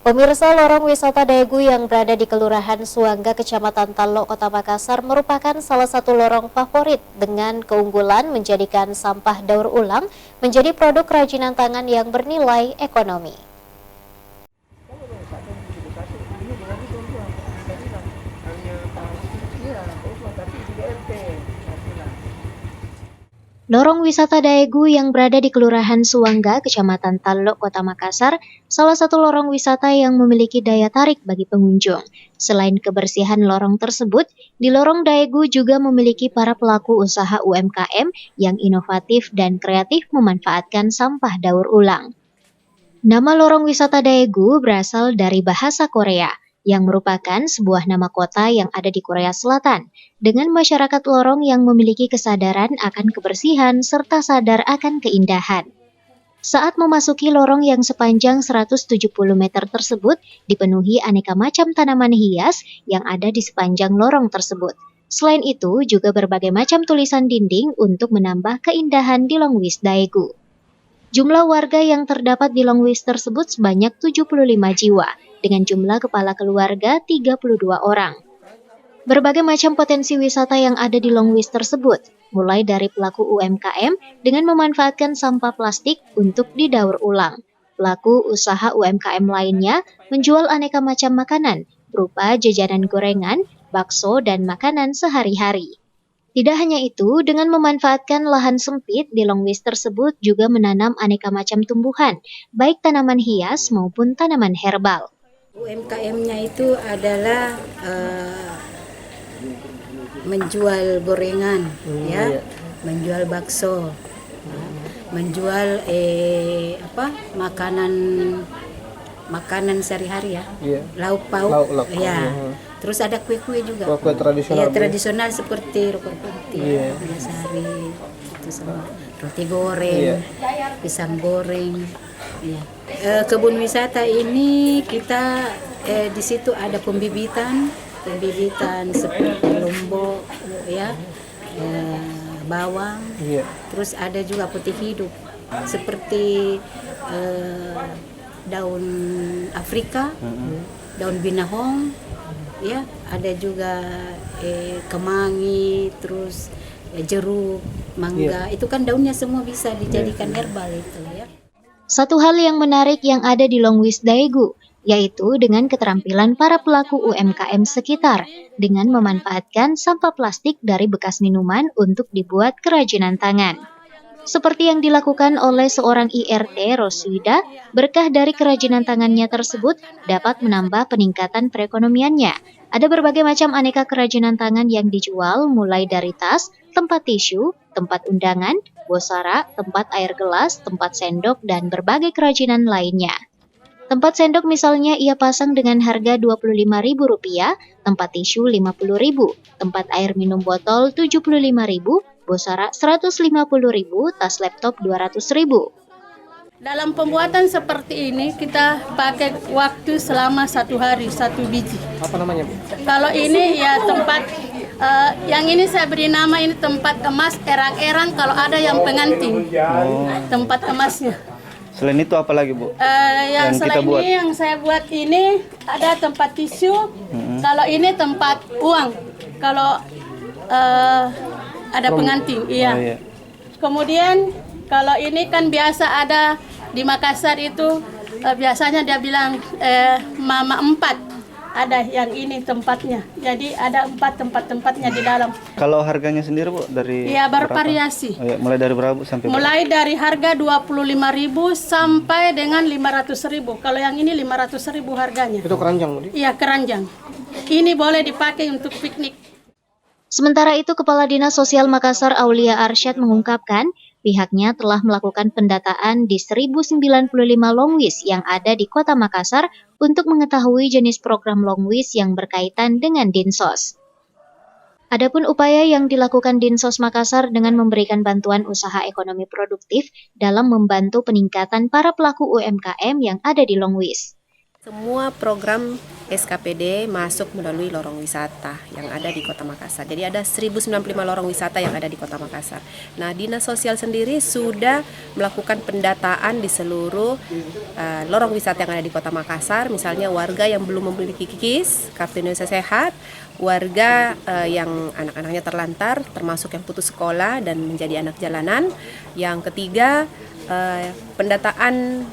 Pemirsa, lorong wisata Daegu yang berada di Kelurahan Suangga, Kecamatan Talok, Kota Makassar merupakan salah satu lorong favorit dengan keunggulan menjadikan sampah daur ulang menjadi produk kerajinan tangan yang bernilai ekonomi. Lorong wisata Daegu yang berada di Kelurahan Suangga, Kecamatan Talok, Kota Makassar, salah satu lorong wisata yang memiliki daya tarik bagi pengunjung. Selain kebersihan lorong tersebut, di lorong Daegu juga memiliki para pelaku usaha UMKM yang inovatif dan kreatif memanfaatkan sampah daur ulang. Nama lorong wisata Daegu berasal dari bahasa Korea, yang merupakan sebuah nama kota yang ada di Korea Selatan, dengan masyarakat lorong yang memiliki kesadaran akan kebersihan serta sadar akan keindahan. Saat memasuki lorong yang sepanjang 170 meter tersebut, dipenuhi aneka macam tanaman hias yang ada di sepanjang lorong tersebut. Selain itu, juga berbagai macam tulisan dinding untuk menambah keindahan di Longwis Daegu. Jumlah warga yang terdapat di Longwis tersebut sebanyak 75 jiwa, dengan jumlah kepala keluarga 32 orang. Berbagai macam potensi wisata yang ada di Longwis tersebut, mulai dari pelaku UMKM dengan memanfaatkan sampah plastik untuk didaur ulang. Pelaku usaha UMKM lainnya menjual aneka macam makanan, berupa jajanan gorengan, bakso, dan makanan sehari-hari. Tidak hanya itu, dengan memanfaatkan lahan sempit di Longwis tersebut juga menanam aneka macam tumbuhan, baik tanaman hias maupun tanaman herbal. UMKM-nya itu adalah menjual gorengan, menjual bakso, menjual makanan sehari-hari lauk pauk, Terus ada kue-kue juga. Kue tradisional. Tradisional seperti rokok putih, sari, itu semua. Roti goreng, pisang goreng. Kebun wisata ini kita di situ ada pembibitan seperti lombok, bawang. Terus ada juga putih hidup seperti daun Afrika, daun binahong. Ada juga kemangi, terus jeruk, mangga. Itu kan daunnya semua bisa dijadikan herbal itu ya. Satu hal yang menarik yang ada di Longwis Daegu, yaitu dengan keterampilan para pelaku UMKM sekitar dengan memanfaatkan sampah plastik dari bekas minuman untuk dibuat kerajinan tangan. Seperti yang dilakukan oleh seorang IRT, Roswida, berkah dari kerajinan tangannya tersebut dapat menambah peningkatan perekonomiannya. Ada berbagai macam aneka kerajinan tangan yang dijual, mulai dari tas, tempat tisu, tempat undangan, bosara, tempat air gelas, tempat sendok, dan berbagai kerajinan lainnya. Tempat sendok misalnya ia pasang dengan harga Rp25.000, tempat tisu Rp50.000, tempat air minum botol Rp75.000, bosara Rp150.000, tas laptop Rp200.000. Dalam pembuatan seperti ini kita pakai waktu selama 1 hari 1 biji. Apa namanya, Bu? Kalau ini ya tempat yang ini saya beri nama ini tempat emas erang-erang kalau ada yang pengantin. Tempat emasnya. Selain itu apa lagi, Bu? Yang selain ini yang saya buat ini ada tempat tisu. Kalau ini tempat uang. Kalau ada pengantin, iya. Kemudian kalau ini kan biasa ada di Makassar itu biasanya dia bilang mama 4. Ada yang ini tempatnya. Jadi ada 4 tempat-tempatnya di dalam. Kalau harganya sendiri, Bu, dari iya, bervariasi. Mulai dari berapa, Bu, sampai berapa? Mulai dari harga Rp25.000 sampai dengan Rp500.000. Kalau yang ini Rp500.000 harganya. Itu keranjang, Bu? Iya, keranjang. Ini boleh dipakai untuk piknik. Sementara itu, Kepala Dinas Sosial Makassar Aulia Arsyad mengungkapkan, pihaknya telah melakukan pendataan di 1095 Longwis yang ada di Kota Makassar untuk mengetahui jenis program Longwis yang berkaitan dengan Dinsos. Adapun upaya yang dilakukan Dinsos Makassar dengan memberikan bantuan usaha ekonomi produktif dalam membantu peningkatan para pelaku UMKM yang ada di Longwis. Semua program SKPD masuk melalui lorong wisata yang ada di Kota Makassar. Jadi ada 1095 lorong wisata yang ada di Kota Makassar. Nah, Dinas Sosial sendiri sudah melakukan pendataan di seluruh lorong wisata yang ada di Kota Makassar. Misalnya warga yang belum memiliki KIS, Kartu Indonesia Sehat, warga yang anak-anaknya terlantar, termasuk yang putus sekolah dan menjadi anak jalanan. Yang ketiga, pendataan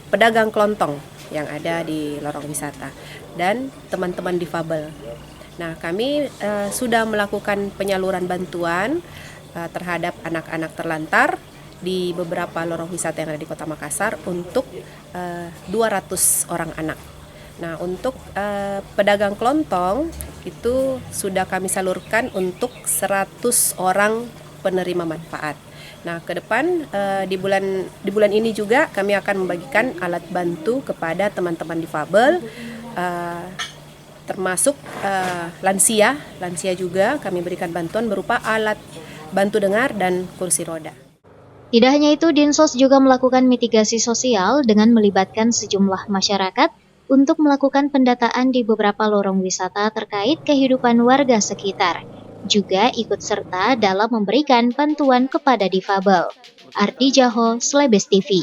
pedagang kelontong yang ada di lorong wisata dan teman-teman difabel. Nah, kami sudah melakukan penyaluran bantuan terhadap anak-anak terlantar di beberapa lorong wisata yang ada di Kota Makassar untuk 200 orang anak. Nah, untuk pedagang kelontong itu sudah kami salurkan untuk 100 orang penerima manfaat. Nah, ke depan di bulan ini juga kami akan membagikan alat bantu kepada teman-teman difabel, termasuk lansia juga kami berikan bantuan berupa alat bantu dengar dan kursi roda. Tidak hanya itu, Dinsos juga melakukan mitigasi sosial dengan melibatkan sejumlah masyarakat untuk melakukan pendataan di beberapa lorong wisata terkait kehidupan warga sekitar. Juga ikut serta dalam memberikan bantuan kepada difabel. Ardi Jaho, Slebes TV.